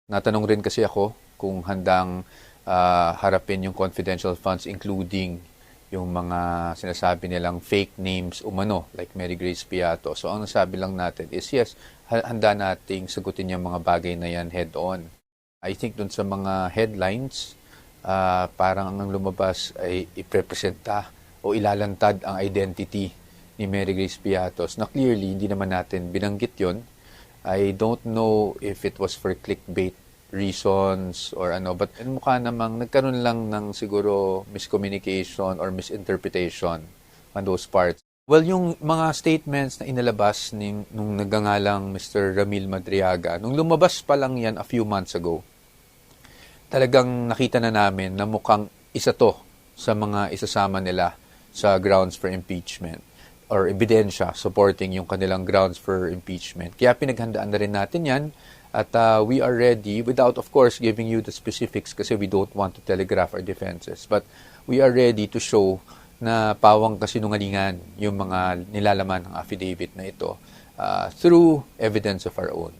Natanong rin kasi ako kung handang harapin yung confidential funds including yung mga sinasabi nilang fake names umano like Mary Grace Piato. So ang nasabi lang natin is yes, handa nating sagutin yung mga bagay na yan head on. I think dun sa mga headlines, parang ang lumabas ay iprepresenta o ilalantad ang identity ni Mary Grace Piatos na clearly hindi naman natin binanggit yon. I don't know if it was for clickbait reasons or ano, but mukha namang nagkaroon lang ng siguro miscommunication or misinterpretation on those parts. Well, yung mga statements na inalabas nung nagangalang Mr. Ramil Madriaga, nung lumabas pa lang yan a few months ago, talagang nakita na namin na mukhang isa to sa mga isasama nila sa grounds for impeachment or ebidensya supporting yung kanilang grounds for impeachment. Kaya pinaghandaan na rin natin yan at we are ready without of course giving you the specifics kasi we don't want to telegraph our defenses. But we are ready to show na pawang kasinungalingan yung mga nilalaman ng affidavit na ito through evidence of our own.